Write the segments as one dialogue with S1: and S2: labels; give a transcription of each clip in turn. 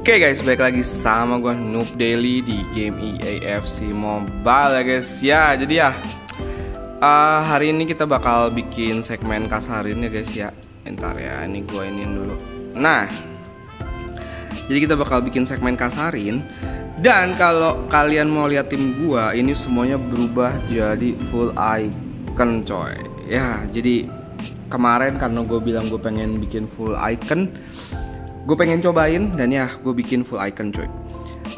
S1: Oke guys, balik lagi sama gue Noob Daily di game EAFC Mobile ya guys. Ya, jadi ya hari ini kita bakal bikin segmen kasarin ya guys ya. Entar ya, ini gue iniin dulu. Nah, jadi kita bakal bikin segmen kasarin. Dan kalau kalian mau lihat tim gue, ini semuanya berubah jadi full icon coy. Ya, jadi kemarin karena gue bilang gue pengen bikin full icon, gue pengen cobain dan ya gue bikin full icon coy.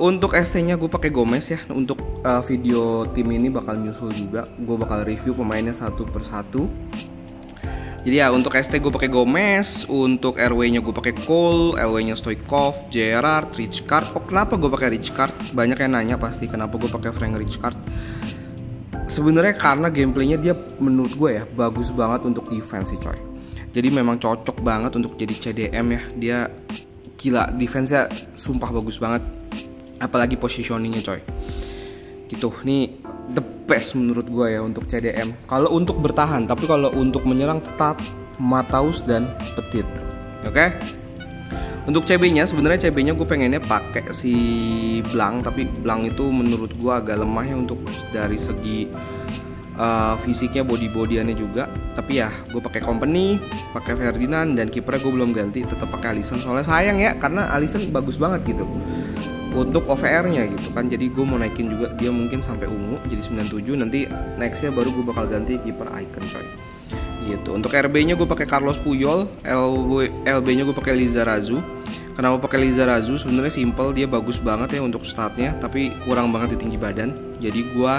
S1: Untuk ST nya gue pakai Gomez ya. Untuk video tim ini bakal nyusul juga. Gue bakal review pemainnya satu persatu. Jadi ya untuk ST gue pakai Gomez, untuk RW nya gue pakai Cole, LW nya Stoichkov, Gerrard, Rijkaard. Oh kenapa gue pakai Rijkaard? Banyak yang nanya pasti kenapa gue pakai Frank Rijkaard. Sebenarnya karena gameplaynya dia menurut gue ya bagus banget untuk defense sih coy. Jadi memang cocok banget untuk jadi CDM ya. Dia gila, defense-nya sumpah bagus banget. Apalagi positioning-nya coy. Gitu, nih the best menurut gue ya untuk CDM. Kalau untuk bertahan, tapi kalau untuk menyerang tetap Matheus dan Petit. Oke? Untuk CB-nya, sebenarnya CB-nya gue pengennya pakai si Blanc, tapi Blanc itu menurut gue agak lemah ya untuk dari segi fisiknya, body-bodyannya juga. Tapi ya gue pakai Kompany, pakai Ferdinand, dan kipernya gue belum ganti, tetap pakai Alisson. Soalnya sayang ya, karena Alisson bagus banget gitu untuk OVR-nya gitu kan. Jadi gue mau naikin juga dia mungkin sampai ungu jadi 97. Nanti nextnya baru gue bakal ganti kiper icon coy. Gitu. Untuk RB-nya gue pakai Carlos Puyol, LB-nya gue pakai Lizarazu. Kenapa pakai Lizarazu? Sebenarnya simple, dia bagus banget ya untuk statnya, tapi kurang banget di tinggi badan. Jadi gue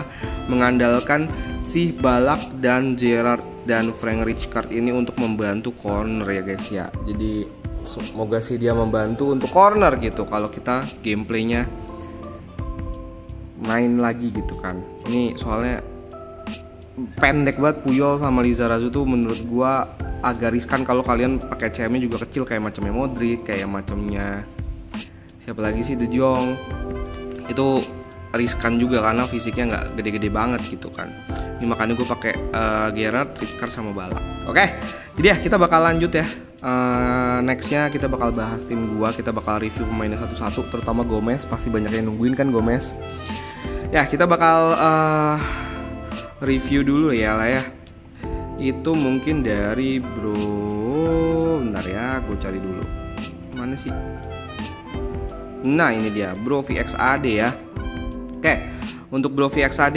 S1: mengandalkan si Balak dan Gerrard dan Frank Rijkaard ini untuk membantu corner ya guys ya. Jadi semoga sih dia membantu untuk corner gitu kalau kita gameplaynya main lagi gitu kan. Ini soalnya pendek banget Puyol sama Lizarazu tuh menurut gua agak riskan kalau kalian pakai CM-nya juga kecil kayak macamnya Modric, kayak macamnya siapa lagi sih, De Jong. Itu riskan juga karena fisiknya nggak gede-gede banget gitu kan. Ini makanya gue pakai Gerrard, Rijkaard sama Balak. Oke, jadi ya kita bakal lanjut ya. Nextnya kita bakal bahas tim gua, kita bakal review pemainnya satu-satu, terutama Gomez. Pasti banyak yang nungguin kan Gomez. Ya kita bakal review dulu ya lah ya. Itu mungkin dari bro, bentar ya, gue cari dulu. Mana sih? Nah ini dia, Bro VXAD ya. Oke, untuk Bro VXAD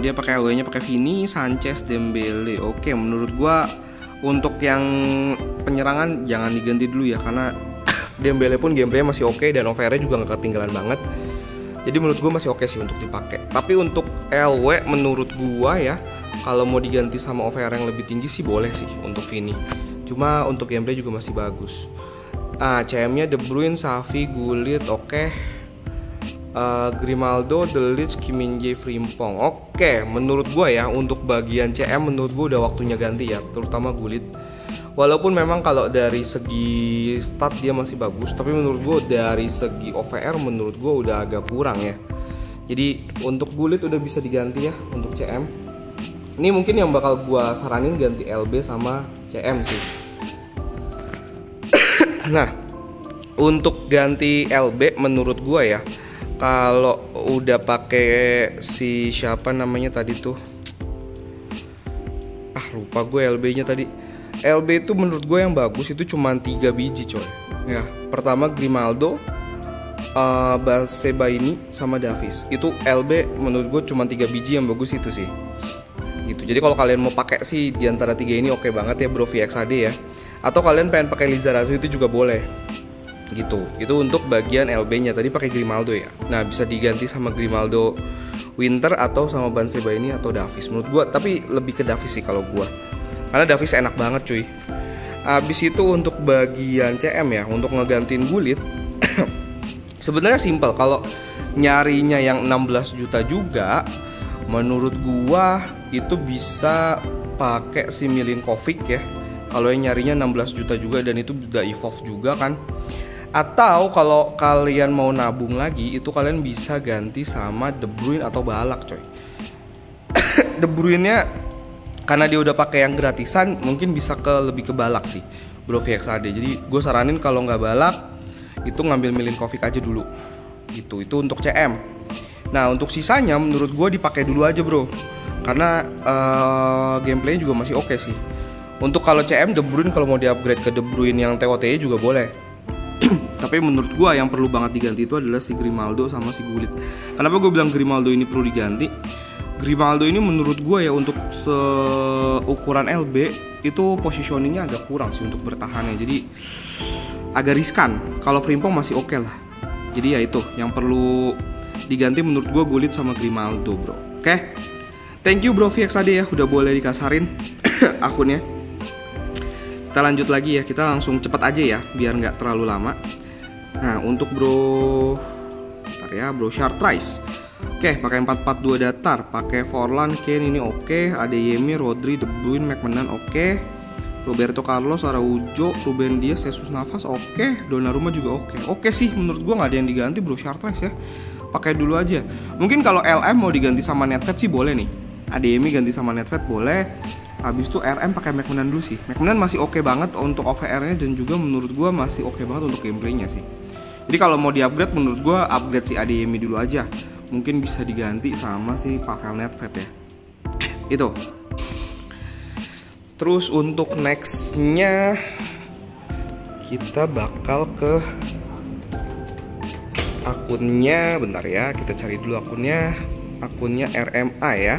S1: dia pakai LW-nya pakai Vini, Sanchez, Dembele. Oke, menurut gue untuk yang penyerangan jangan diganti dulu ya, karena Dembele pun gameplaynya masih oke dan OVR-nya juga nggak ketinggalan banget. Jadi menurut gue masih oke sih untuk dipakai. Tapi untuk LW menurut gue ya, kalau mau diganti sama OVR yang lebih tinggi sih boleh sih untuk Vini. Cuma untuk gameplay juga masih bagus. CM-nya De Bruyne, Xavi, Gullit, oke. Grimaldo, De Ligt, Kim Min-jae, Frimpong. Oke, menurut gue ya untuk bagian CM menurut gue udah waktunya ganti ya, terutama Gullit. Walaupun memang kalau dari segi stat dia masih bagus, tapi menurut gue dari segi OVR menurut gue udah agak kurang ya. Jadi untuk Gullit udah bisa diganti ya untuk CM. Ini mungkin yang bakal gue saranin ganti LB sama CM sih. Nah, untuk ganti LB menurut gue ya, kalau udah pakai si siapa namanya tadi tuh, lupa gue LB-nya tadi. LB itu menurut gue yang bagus itu cuma 3 biji coy. Ya, pertama Grimaldo, Balsebaini sama Davies. Itu LB menurut gue cuma 3 biji yang bagus itu sih. Gitu. Jadi kalau kalian mau pakai sih di antara 3 ini oke banget ya Bro VXAD ya. Atau kalian pengen pakai Lizarazu itu juga boleh. Gitu. Itu untuk bagian LB-nya. Tadi pakai Grimaldo ya. Nah, bisa diganti sama Grimaldo Winter atau sama Balsebaini atau Davies. Menurut gua tapi lebih ke Davies sih kalau gua. Karena Davies enak banget cuy. Abis itu untuk bagian CM ya, untuk ngegantiin Gullit sebenarnya simple. Kalau nyarinya yang 16 juta juga, menurut gua itu bisa pakai si Milinkovic ya. Kalau yang nyarinya 16 juta juga dan itu udah evolve juga kan. Atau kalau kalian mau nabung lagi, itu kalian bisa ganti sama De Bruyne atau Balak coy. De Bruyne-nya karena dia udah pakai yang gratisan, mungkin bisa lebih ke Balak sih Bro VXAD. Jadi gue saranin kalau nggak Balak, itu ngambil Milinkovic aja dulu gitu. Itu untuk CM. Nah untuk sisanya menurut gue dipakai dulu aja bro, karena gameplaynya juga masih oke sih. Untuk kalau CM De Bruyne, kalau mau di-upgrade ke De Bruyne yang TOT juga boleh. Tapi menurut gue yang perlu banget diganti itu adalah si Grimaldo sama si Gullit. Kenapa gue bilang Grimaldo ini perlu diganti? Grimaldo ini menurut gue ya untuk seukuran LB itu positioningnya agak kurang sih untuk bertahannya, jadi agak riskan. Kalau Frimpong masih oke lah. Jadi ya itu yang perlu diganti menurut gue, Gullit sama Grimaldo bro. Oke, thank you bro VXAD ya, udah boleh dikasarin akunnya. Kita lanjut lagi ya, kita langsung cepet aja ya biar nggak terlalu lama. Nah untuk bro, bentar ya bro, Chartrice. Oke, pakai 4-4-2 datar, pakai Forlan, Kane ini oke, Adeyemi, Rodri, De Bruyne, McMahon oke, Roberto Carlos, Araujo, Ruben Dias, Jesus Navas oke, Donnarumma juga oke. Oke sih, menurut gua nggak ada yang diganti bro Chartrice ya, pakai dulu aja. Mungkin kalau LM mau diganti sama Nedved sih boleh nih, Adeyemi ganti sama Nedved boleh. Habis itu RM pakai McMahon dulu sih. McMahon masih oke banget untuk OVR-nya dan juga menurut gua masih oke banget untuk gameplaynya sih. Jadi kalau mau di-upgrade menurut gua upgrade si Adeyemi dulu aja. Mungkin bisa diganti sama si Pavel Nedved ya. Itu. Terus untuk nextnya kita bakal ke akunnya, bentar ya, kita cari dulu akunnya RMA ya.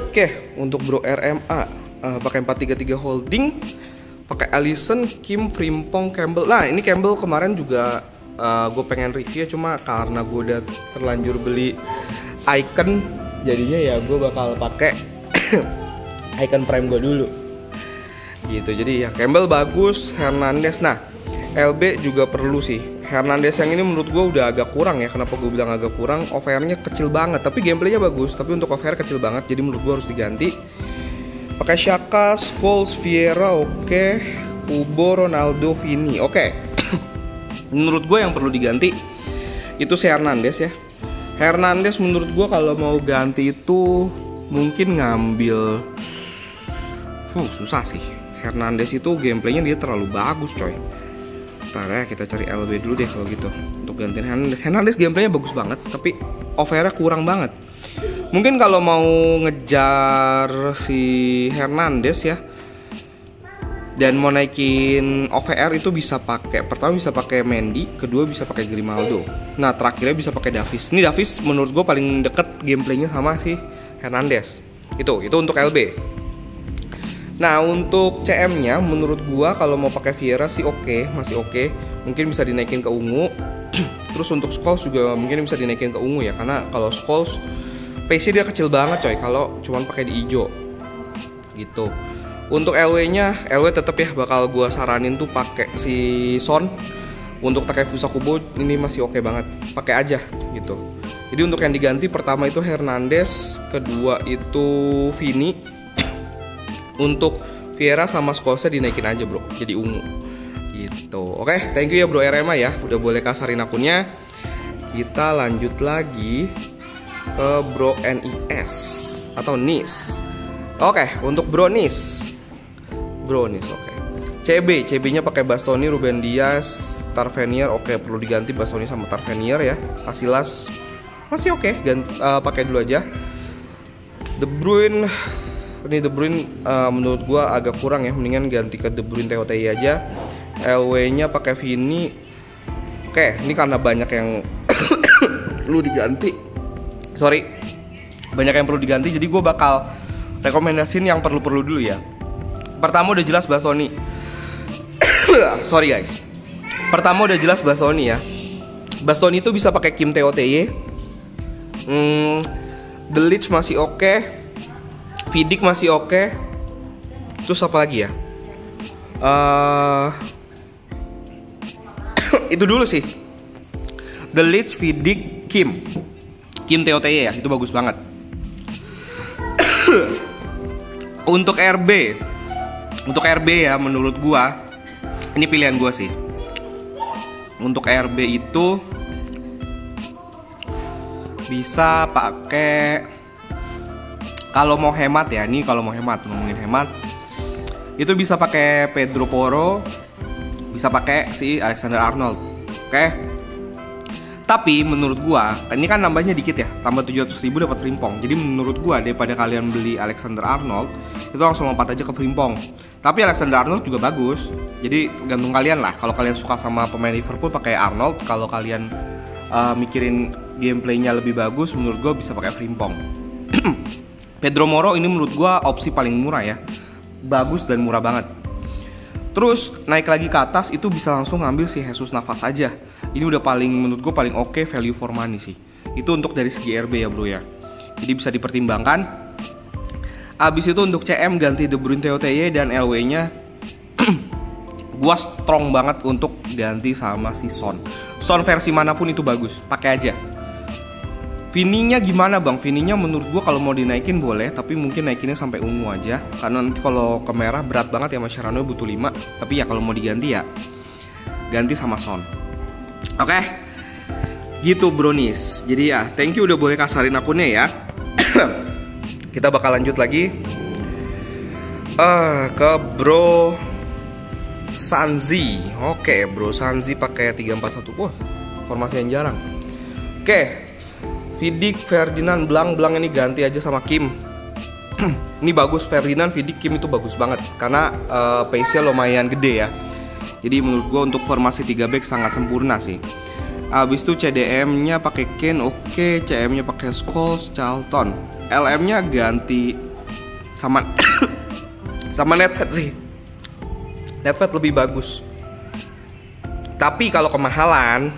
S1: Oke, untuk bro RMA pakai 4-3-3 holding, pakai Alisson, Kim, Frimpong, Campbell. Nah ini Campbell kemarin juga gue pengen review, cuma karena gue udah terlanjur beli icon, jadinya ya gue bakal pakai icon prime gue dulu gitu. Jadi ya Campbell bagus, Hernandez. Nah LB juga perlu sih. Hernandez yang ini menurut gue udah agak kurang ya. Kenapa gue bilang agak kurang? OVR-nya kecil banget, tapi gameplaynya bagus, tapi untuk OVR kecil banget, jadi menurut gue harus diganti. Pakai Xhaka, Scholes, Vieira oke, Kubo, Ronaldo, Vini oke. Menurut gue yang perlu diganti itu si Hernandez ya. Hernandez menurut gue kalau mau ganti itu mungkin ngambil susah sih. Hernandez itu gameplaynya dia terlalu bagus coy. Ntar ya kita cari LB dulu deh kalau gitu untuk gantiin Hernandez. Hernandez gameplaynya bagus banget, tapi overnya kurang banget. Mungkin kalau mau ngejar si Hernandez ya dan mau naikin OVR itu bisa pakai, pertama bisa pakai Mendy, kedua bisa pakai Grimaldo. Nah terakhirnya bisa pakai Davies. Ini Davies menurut gue paling deket gameplaynya sama si Hernandez. Itu untuk LB. Nah untuk CM-nya menurut gue kalau mau pakai Vieira sih oke, masih oke. Mungkin bisa dinaikin ke ungu. Terus untuk Scholes juga mungkin bisa dinaikin ke ungu ya, karena kalau Scholes pace dia kecil banget coy kalau cuman pakai di hijau gitu. Untuk LW-nya, LW tetap ya bakal gua saranin tuh pakai si Son. Untuk Takefusa Kubo ini masih oke banget, pakai aja gitu. Jadi untuk yang diganti pertama itu Hernandez, kedua itu Vini. Untuk Vieira sama Scholesnya dinaikin aja bro, jadi ungu gitu. Oke, thank you ya bro RMA ya, udah boleh kasarin akunnya. Kita lanjut lagi ke bro NIS atau NIS. Oke, untuk bro NIS. Oke. CB-nya pakai Bastoni, Ruben Dias, Tavernier. Oke, perlu diganti Bastoni sama Tavernier ya. Casillas masih oke, pakai dulu aja. De Bruyne, ini De Bruyne menurut gua agak kurang ya, mendingan ganti ke De Bruyne TOTI aja. LW-nya pakai Vini. Oke, ini karena banyak yang perlu diganti. Sorry, banyak yang perlu diganti, jadi gua bakal rekomendasiin yang perlu-perlu dulu ya. Pertama udah jelas Bastoni. Sorry guys. Pertama udah jelas Bastoni ya. Bastoni itu bisa pakai Kim TOTY. The Lich masih oke. Vidic masih oke. Terus apa lagi ya? Itu dulu sih. The Lich, Vidic, Kim TOTY ya, itu bagus banget. Untuk RB ya menurut gua ini pilihan gua sih. Untuk RB itu bisa pakai, kalau mau hemat ya, nih kalau mau ngomongin hemat itu bisa pakai Pedro Porro, bisa pakai si Alexander Arnold. Oke. Tapi menurut gua, ini kan nambahnya dikit ya, tambah 700.000 dapat Frimpong. Jadi menurut gua daripada kalian beli Alexander Arnold, itu langsung lompat aja ke Frimpong. Tapi Alexander Arnold juga bagus. Jadi gantung kalian lah. Kalau kalian suka sama pemain Liverpool pakai Arnold, kalau kalian mikirin gameplaynya lebih bagus, menurut gua bisa pakai Frimpong. Pedro Moro ini menurut gua opsi paling murah ya. Bagus dan murah banget. Terus naik lagi ke atas itu bisa langsung ngambil si Jesus Navas aja. Ini udah paling menurut gue paling oke value for money sih. Itu untuk dari segi RB ya bro ya. Jadi bisa dipertimbangkan. Abis itu untuk CM ganti De Bruyne TOTY dan LW nya gua strong banget untuk ganti sama si Son. Son versi manapun itu bagus, pakai aja. Vininya gimana bang? Vininya menurut gua kalau mau dinaikin boleh, tapi mungkin naikinnya sampai ungu aja. Karena nanti kalau ke merah berat banget ya, Mascherano butuh 5. Tapi ya kalau mau diganti ya ganti sama Son. Oke, gitu bronis. Jadi ya, thank you udah boleh kasarin akunnya ya. Kita bakal lanjut lagi ke Bro Sanzi. Oke, Bro Sanzi pakai 341. Wah, formasi yang jarang. Oke, Vidic, Ferdinand, Blanc ini ganti aja sama Kim. Ini bagus, Ferdinand, Vidic, Kim itu bagus banget karena pace-nya lumayan gede ya. Jadi menurut gue untuk formasi 3 back sangat sempurna sih. Abis itu CDM-nya pakai Kane, oke. CM-nya pakai Scholes, Charlton. LM-nya ganti sama sama Nedved sih. Nedved lebih bagus. Tapi kalau kemahalan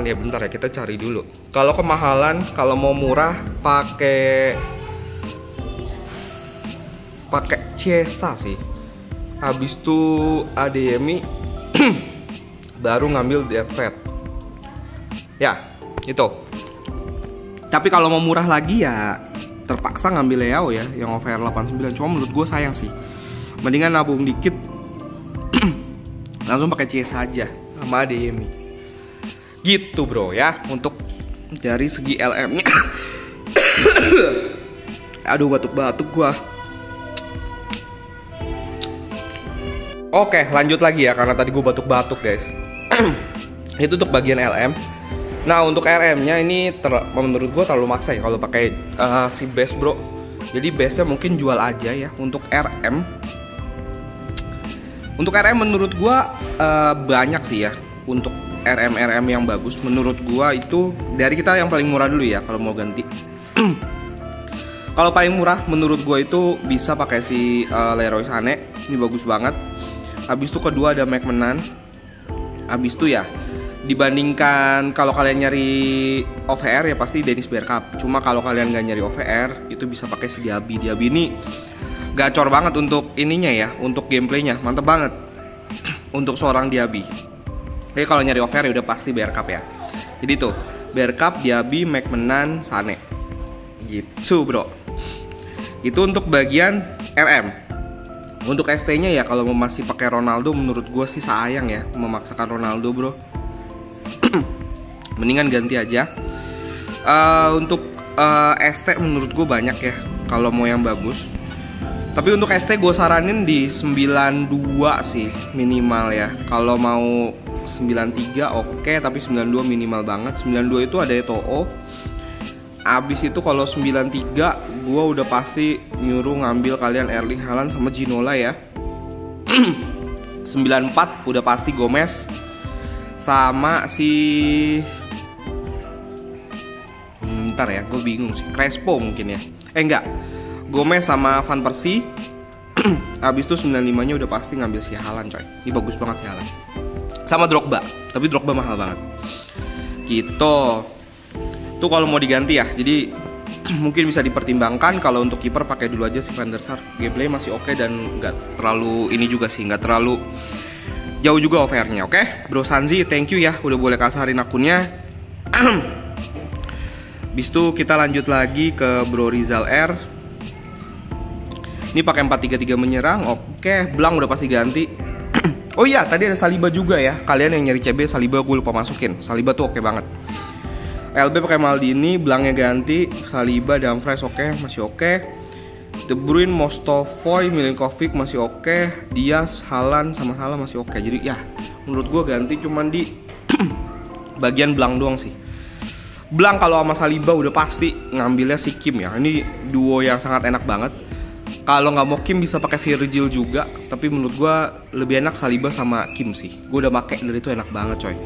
S1: ya bentar ya, kita cari dulu. Kalau kemahalan, kalau mau murah pakai Chiesa sih. Habis itu Adeyemi baru ngambil Nedved. Ya, itu. Tapi kalau mau murah lagi ya terpaksa ngambil Leao ya, yang over 89. Cuma menurut gue sayang sih. Mendingan nabung dikit langsung pakai Chiesa aja sama Adeyemi. Gitu bro ya, untuk dari segi LM-nya. Aduh, batuk-batuk gua. Oke, lanjut lagi ya, karena tadi gue batuk-batuk guys. Itu untuk bagian LM. Nah untuk RM-nya ini menurut gue terlalu maksa ya kalau pakai si base bro. Jadi base-nya mungkin jual aja ya. Untuk RM menurut gue banyak sih ya. Untuk RM yang bagus menurut gue itu dari kita yang paling murah dulu ya kalau mau ganti. Kalau paling murah menurut gue itu bisa pakai si Leroy Sané. Ini bagus banget. Habis itu kedua ada McMahon. Habis itu ya dibandingkan kalau kalian nyari OVR ya pasti Dennis Bergkamp. Cuma kalau kalian nggak nyari OVR itu bisa pakai si Diaby. Diaby ini gacor banget untuk ininya ya, untuk gameplaynya mantep banget untuk seorang Diaby. Jadi kalau nyari OVR ya udah pasti Bergkamp ya. Jadi tuh Bergkamp, Diaby, McMahon, Sané. Gitu bro. Itu untuk bagian RM. Untuk ST-nya ya kalau masih pakai Ronaldo menurut gue sih sayang ya memaksakan Ronaldo bro. Mendingan ganti aja. Untuk ST menurut gue banyak ya kalau mau yang bagus. Tapi untuk ST gue saranin di 92 sih minimal ya. Kalau mau 93 oke, tapi 92 minimal banget. 92 itu ada Eto'o. Abis itu kalau 93 gue udah pasti nyuruh ngambil kalian Erling Haaland sama Ginola ya. 94 udah pasti Gomez sama si bentar ya, gue bingung sih, Crespo mungkin ya. Enggak, Gomez sama Van Persie. Abis itu 95 nya udah pasti ngambil si Haaland coy. Ini bagus banget si Haaland. Sama Drogba, tapi Drogba mahal banget. Gitu. Itu kalau mau diganti ya. Jadi mungkin bisa dipertimbangkan. Kalau untuk kiper pakai dulu aja si Van der Sar. Gameplay masih oke dan nggak terlalu ini juga sih, nggak terlalu jauh juga OVR-nya. Oke, Bro Sanzi, thank you ya udah boleh kasarin akunnya. Bis itu kita lanjut lagi ke Bro Rizal R. Ini pakai 4-3-3 menyerang. Oke, Blanc udah pasti ganti. Oh iya, tadi ada Saliba juga ya. Kalian yang nyari CB Saliba gue lupa masukin. Saliba tuh oke banget. LB pakai Maldini, Blancnya ganti, Saliba, Dumfries oke, masih oke. De Bruyne, Mostovoy, Milinkovic masih oke, Diaz, Haaland sama Salah masih oke. Jadi ya menurut gue ganti cuman di bagian belang doang sih. Belang kalau sama Saliba udah pasti ngambilnya si Kim ya. Ini duo yang sangat enak banget. Kalau nggak mau Kim bisa pakai Virgil juga, tapi menurut gue lebih enak Saliba sama Kim sih. Gue udah pakai dari itu enak banget coy.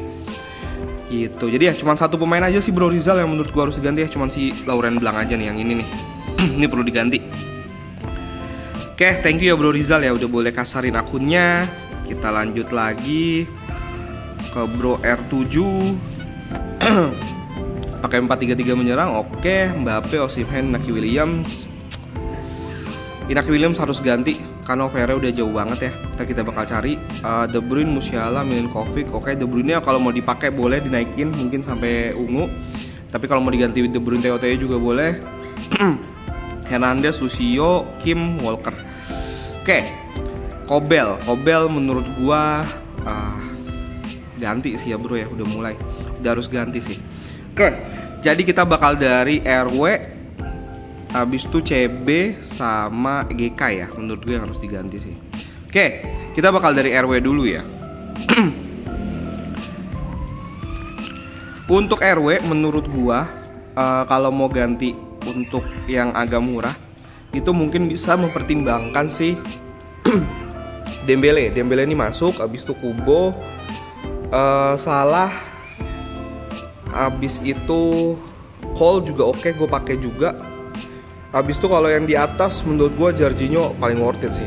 S1: Gitu. Jadi ya cuman satu pemain aja sih Bro Rizal yang menurut gue harus diganti ya, cuman si Lauren Belang aja nih yang ini nih. Ini perlu diganti. Oke, thank you ya Bro Rizal ya udah boleh kasarin akunnya. Kita lanjut lagi ke Bro R7. Pakai 4-3-3 menyerang, oke. Mbappe, Osimhen, Inaki Williams. Inaki Williams harus ganti karena overnya udah jauh banget ya. Ntar kita bakal cari De Bruyne, Musiala, Milinkovic. Oke, De Bruyne kalau mau dipakai boleh dinaikin mungkin sampai ungu. Tapi kalau mau diganti De Bruyne TOT juga boleh. Hernandez, Lucio, Kim, Walker. Oke, Kobel menurut gua ganti sih ya bro ya, udah mulai. Udah harus ganti sih. Oke, jadi kita bakal dari RW, habis itu CB sama GK ya, menurut gue yang harus diganti sih. Oke, kita bakal dari RW dulu ya. Untuk RW menurut gua kalau mau ganti untuk yang agak murah itu mungkin bisa mempertimbangkan sih Dembele ini masuk, habis itu Kubo, Salah. Abis itu Cole juga oke, gue pakai juga. Abis itu kalau yang di atas menurut gue Jorginho paling worth it sih.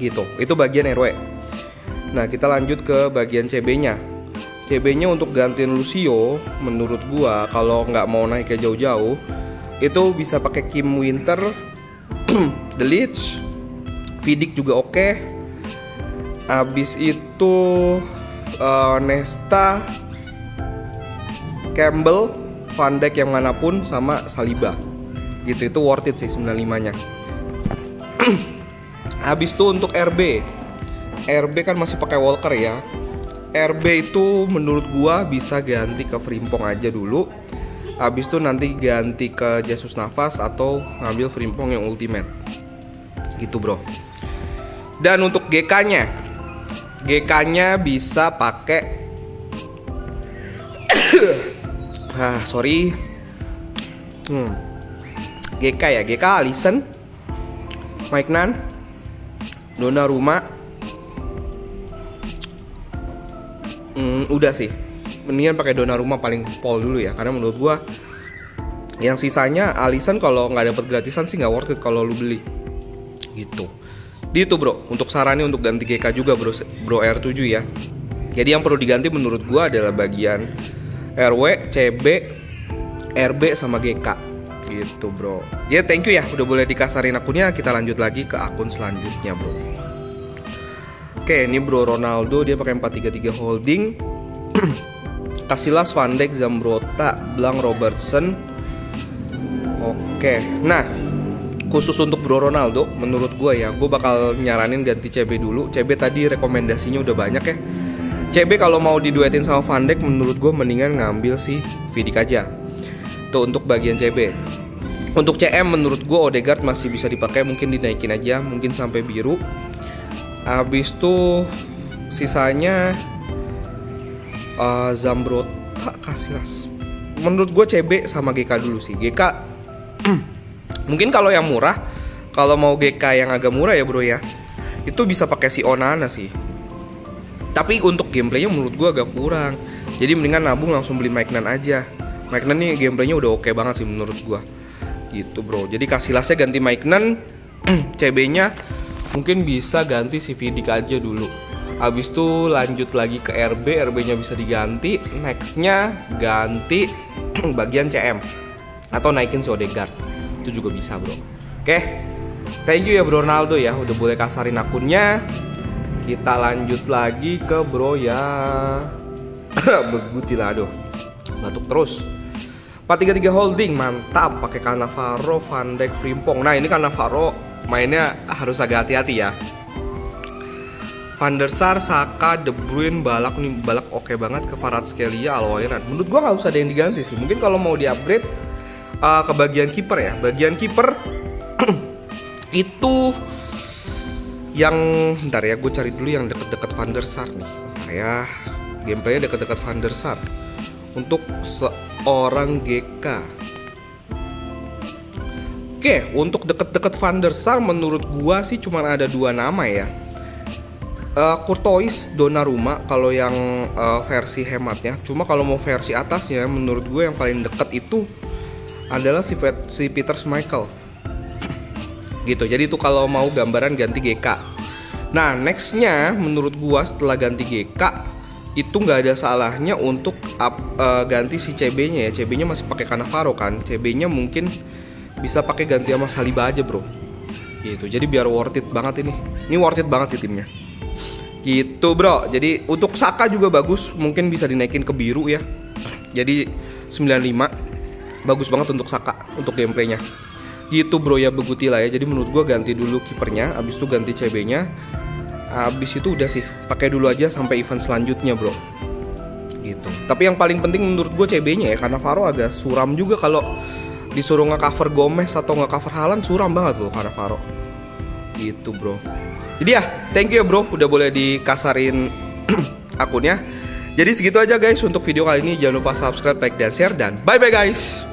S1: Gitu, itu bagian RW. Nah kita lanjut ke bagian CB-nya. CB-nya untuk gantiin Lucio, menurut gue kalau nggak mau naik ke jauh-jauh itu bisa pakai Kim Winter, The Leeds, Vidic juga oke. Abis itu Nesta, Campbell, Van Dijk yang manapun, sama Saliba. Gitu, itu worth it sih 95-nya. Habis itu untuk RB kan masih pakai Walker ya. RB itu menurut gua bisa ganti ke Frimpong aja dulu. Habis itu nanti ganti ke Jesus Navas atau ngambil Frimpong yang ultimate. Gitu bro. Dan untuk GK-nya bisa pakai GK ya, GK Alisson, Maignan, Donnarumma. Udah sih, mendingan pakai Donnarumma paling pol dulu ya, karena menurut gua yang sisanya Alisson kalau nggak dapet gratisan sih nggak worth it kalau lu beli. Gitu. Itu bro, untuk sarannya untuk ganti GK juga bro R7 ya. Jadi yang perlu diganti menurut gua adalah bagian RW, CB, RB sama GK. Gitu bro. Ya thank you ya udah boleh dikasarin akunnya. Kita lanjut lagi ke akun selanjutnya bro. Oke, ini bro Ronaldo dia pakai 4-3-3 holding. Casillas, Van Dijk, Zambrotta, Blanc, Robertson. Oke. Nah, khusus untuk bro Ronaldo menurut gue ya, gue bakal nyaranin ganti CB dulu. CB tadi rekomendasinya udah banyak ya. CB kalau mau diduetin sama Van Dijk menurut gue mendingan ngambil si Vidic aja. Tuh untuk bagian CB. Untuk CM menurut gue Odegaard masih bisa dipakai, mungkin dinaikin aja, mungkin sampai biru. Habis itu sisanya Zambrotta, Casillas. Menurut gue CB sama GK dulu sih. GK mungkin kalau yang murah, kalau mau GK yang agak murah ya bro ya, itu bisa pakai si Onana sih. Tapi untuk gameplaynya menurut gue agak kurang. Jadi mendingan nabung langsung beli Maignan aja. Maignan nih gameplaynya udah oke banget sih menurut gue. Gitu bro. Jadi Casillasnya ganti Maignan, CB-nya mungkin bisa ganti si Vidic aja dulu. Habis itu lanjut lagi ke RB, RB-nya bisa diganti. Next-nya ganti bagian CM atau naikin si Odegaard. Itu juga bisa bro. Oke. Thank you ya bro Ronaldo ya udah boleh kasarin akunnya. Kita lanjut lagi ke bro ya Begutilado. Batuk terus. 4-3-3 holding mantap, pakai Cannavaro, Van Dijk, Frimpong. Nah ini Cannavaro mainnya harus agak hati-hati ya. Van der Sar, Saka, De Bruyne, Balak nih, Balak oke banget. Ke Kvaratskhelia, Almiron. Menurut gua nggak usah ada yang diganti sih. Mungkin kalau mau di-upgrade ke bagian kiper ya. Bagian kiper itu Yang bentar ya, gue cari dulu yang deket-deket Van der Sar nih. Bentar ya, gameplaynya deket-deket Van der Sar untuk seorang GK. Oke, untuk deket-deket Van der Sar menurut gua sih cuma ada 2 nama ya. Courtois, Donnarumma kalau yang versi hematnya. Cuma kalau mau versi atasnya menurut gue yang paling deket itu adalah si Peter Schmeichel. Gitu. Jadi itu kalau mau gambaran ganti GK. Nah, nextnya menurut gua setelah ganti GK itu nggak ada salahnya untuk ganti si CB-nya ya. CB-nya masih pakai Cannavaro kan. CB-nya mungkin bisa pakai ganti sama Saliba aja bro. Gitu. Jadi biar worth it banget ini. Ini worth it banget sih timnya. Gitu bro. Jadi untuk Saka juga bagus. Mungkin bisa dinaikin ke biru ya. Jadi 95. Bagus banget untuk Saka. Untuk gameplaynya. Gitu bro ya, beguti lah ya. Jadi menurut gue ganti dulu kipernya. Abis itu ganti CB-nya. Abis itu udah sih. Pakai dulu aja sampai event selanjutnya bro. Gitu. Tapi yang paling penting menurut gue CB-nya ya. Karena Cannavaro agak suram juga kalau disuruh nge-cover Gomez atau nge-cover Haaland, suram banget loh Cannavaro. Gitu bro. Jadi ya, thank you ya bro, udah boleh dikasarin akunnya. Jadi segitu aja guys untuk video kali ini. Jangan lupa subscribe, like, dan share. Dan bye-bye guys.